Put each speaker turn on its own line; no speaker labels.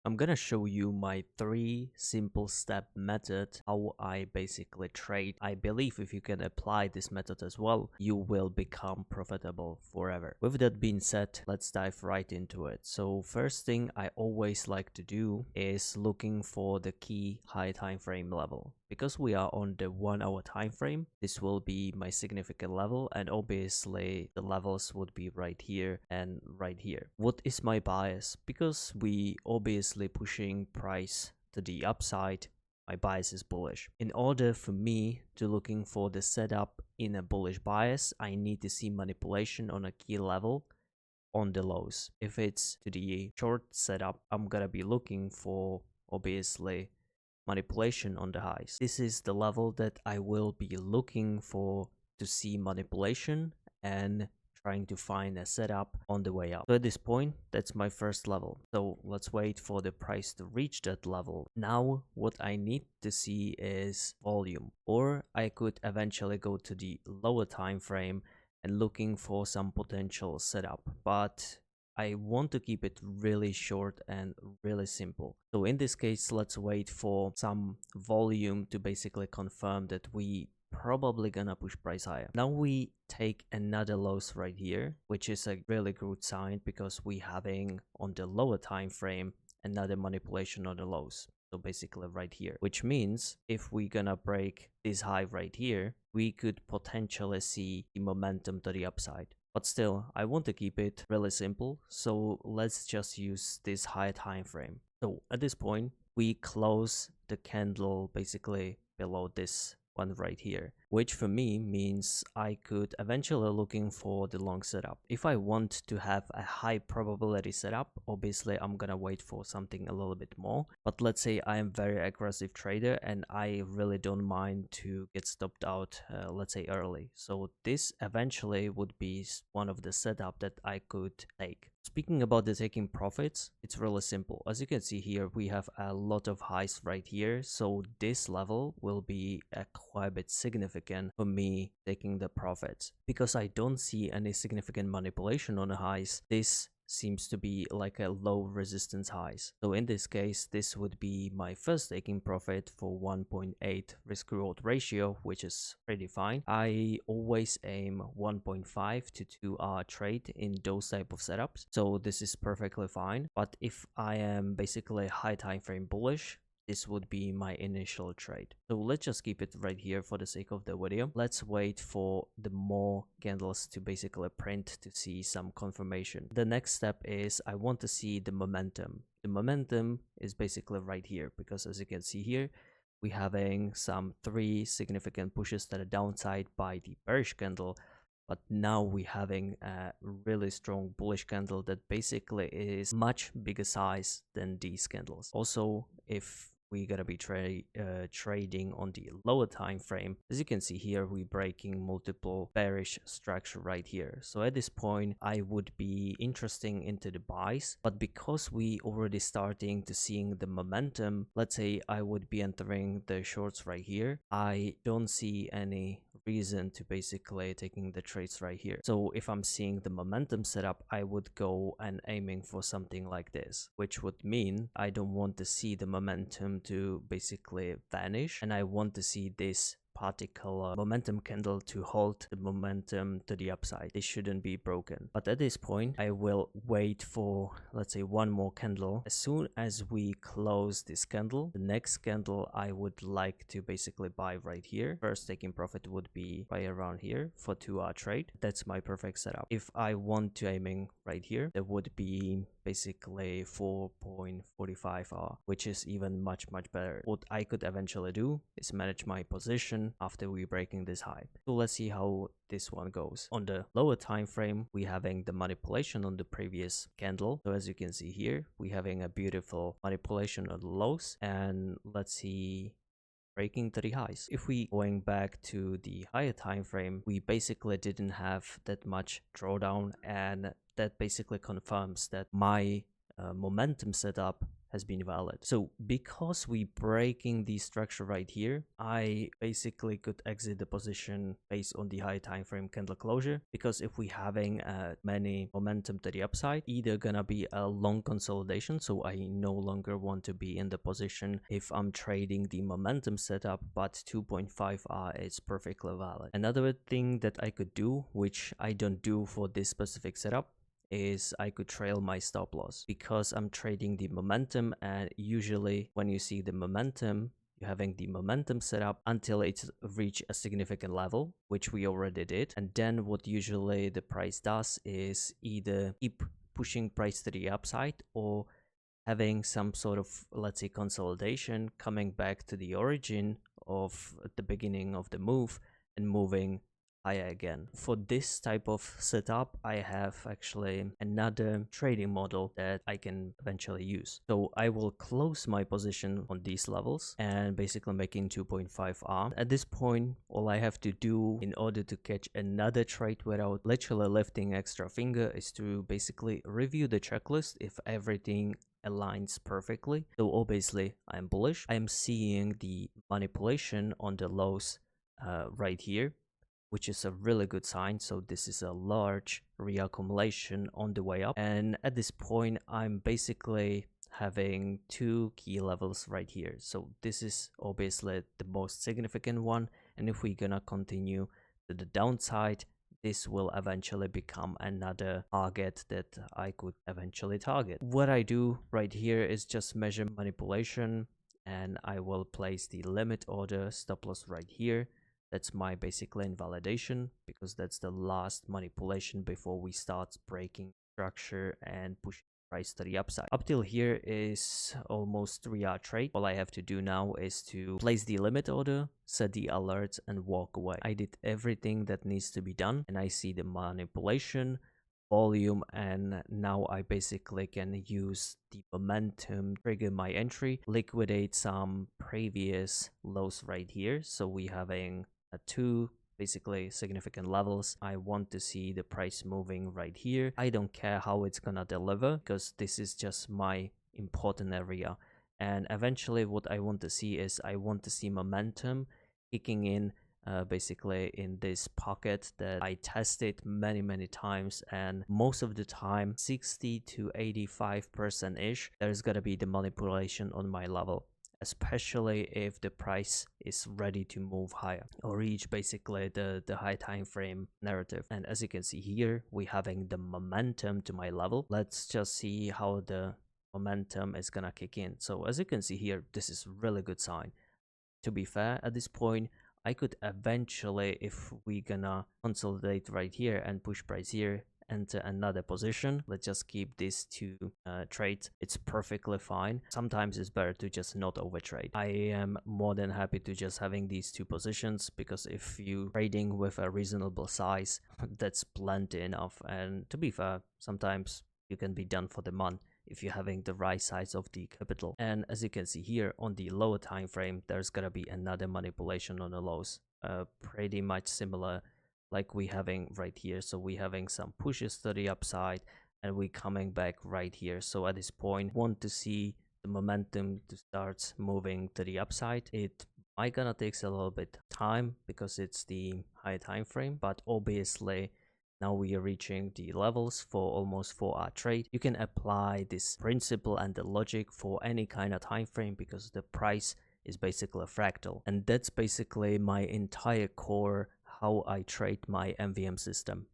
I'm gonna show you my 3 simple step method how I basically trade. I believe if you can apply this method as well, you will become profitable forever. With that being said, let's dive right into it. So first thing I always like to do is looking for the key high time frame level. Because we are on the 1 hour time frame, this will be my significant level, and obviously the levels would be right here and right here. What is my bias? Because we obviously pushing price to the upside, my bias is bullish. In order for me to looking for the setup in a bullish bias, I need to see manipulation on a key level on the lows. If it's to the short setup, I'm gonna be looking for obviously manipulation on the highs. This is the level that I will be looking for to see manipulation and trying to find a setup on the way up. So at this point, that's my first level. So let's wait for the price to reach that level. Now, what I need to see is volume, or I could eventually go to the lower time frame and looking for some potential setup. But I want to keep it really short and really simple. So in this case, let's wait for some volume to basically confirm that we probably gonna push price higher. Now we take another lows right here, which is a really good sign because we having on the lower time frame another manipulation on the lows. So basically right here, which means if we gonna break this high right here, we could potentially see the momentum to the upside. But still, I want to keep it really simple, so let's just use this high time frame. So at this point, we close the candle basically below this one right here, which for me means I could eventually looking for the long setup. If I want to have a high probability setup, obviously I'm gonna wait for something a little bit more. But let's say I am very aggressive trader and I really don't mind to get stopped out, let's say early. So this eventually would be one of the setup that I could take. Speaking about the taking profits, it's really simple. As you can see here, we have a lot of highs right here. So this level will be quite a bit significant for me taking the profits. Because I don't see any significant manipulation on the highs, this seems to be like a low resistance highs. So in this case, this would be my first taking profit for 1.8 risk reward ratio, which is pretty fine. I always aim 1.5 to 2 hour trade in those type of setups. So this is perfectly fine. But if I am basically high time frame bullish, this would be my initial trade. So let's just keep it right here for the sake of the video. Let's wait for the more candles to basically print to see some confirmation. The next step is I want to see the momentum. The momentum is basically right here because as you can see here, we having some 3 significant pushes to the downside by the bearish candle. But now we having a really strong bullish candle that basically is much bigger size than these candles. Also, if we're gonna be trading on the lower time frame, as you can see here, we're breaking multiple bearish structure right here. So at this point, I would be interesting into the buys, but because we already starting to seeing the momentum, let's say I would be entering the shorts right here. I don't see any reason to basically taking the trades right here. So if I'm seeing the momentum setup, I would go and aiming for something like this, which would mean I don't want to see the momentum to basically vanish, and I want to see this particular momentum candle to hold the momentum to the upside. This shouldn't be broken. But at this point, I will wait for, let's say, one more candle. As soon as we close this candle, the next candle I would like to basically buy right here. First taking profit would be right around here for 2 hour trade. That's my perfect setup. If I want to aiming right here, that would be basically 4.45 hour, which is even much better. What I could eventually do is manage my position after we breaking this high. So let's see how this one goes. On the lower time frame, we having the manipulation on the previous candle. So as you can see here, we having a beautiful manipulation on the lows, and let's see breaking to the highs. If we going back to the higher time frame, we basically didn't have that much drawdown, and that basically confirms that my momentum setup has been valid. So because we breaking the structure right here, I basically could exit the position based on the high time frame candle closure, because if we having many momentum to the upside, either gonna be a long consolidation, so I no longer want to be in the position if I'm trading the momentum setup, but 2.5R is perfectly valid. Another thing that I could do, which I don't do for this specific setup, is I could trail my stop loss, because I'm trading the momentum, and usually when you see the momentum, you're having the momentum set up until it's reached a significant level, which we already did. And then what usually the price does is either keep pushing price to the upside, or having some sort of, let's say, consolidation, coming back to the origin of the beginning of the move and moving higher again. For this type of setup, I have actually another trading model that I can eventually use. So I will close my position on these levels and basically making 2.5R. At this point, all I have to do in order to catch another trade without literally lifting extra finger is to basically review the checklist if everything aligns perfectly. So obviously I'm bullish. I'm seeing the manipulation on the lows right here, which is a really good sign. So this is a large reaccumulation on the way up. And at this point, I'm basically having two key levels right here. So this is obviously the most significant one. And if we're gonna continue to the downside, this will eventually become another target that I could eventually target. What I do right here is just measure manipulation, and I will place the limit order stop loss right here. That's my basically invalidation, because that's the last manipulation before we start breaking structure and pushing price to the upside. Up till here is almost 3-hour trade. All I have to do now is to place the limit order, set the alerts, and walk away. I did everything that needs to be done, and I see the manipulation, volume, and now I basically can use the momentum, trigger my entry, liquidate some previous lows right here. So we having two basically significant levels. I want to see the price moving right here. I don't care how it's gonna deliver, because this is just my important area. And eventually what I want to see is I want to see momentum kicking in basically in this pocket that I tested many times, and most of the time 60 to 85% ish there's gonna be the manipulation on my level, especially if the price is ready to move higher or reach basically the high time frame narrative. And as you can see here, we having the momentum to my level. Let's just see how the momentum is gonna kick in. So as you can see here, this is really good sign. To be fair, at this point I could eventually, if we gonna consolidate right here and push price here, enter another position. Let's just keep these two trades. It's perfectly fine. Sometimes it's better to just not overtrade. I am more than happy to just having these two positions, because if you trading with a reasonable size, that's plenty enough. And to be fair, sometimes you can be done for the month if you're having the right size of the capital. And as you can see here on the lower time frame, there's gonna be another manipulation on the lows, pretty much similar like we having right here. So we having some pushes to the upside, and we coming back right here. So at this point, want to see the momentum to start moving to the upside. It might gonna takes a little bit time because it's the high time frame, but obviously now we are reaching the levels for almost 4-hour trade. You can apply this principle and the logic for any kind of time frame, because the price is basically a fractal. And that's basically my entire core how I trade my MVM system.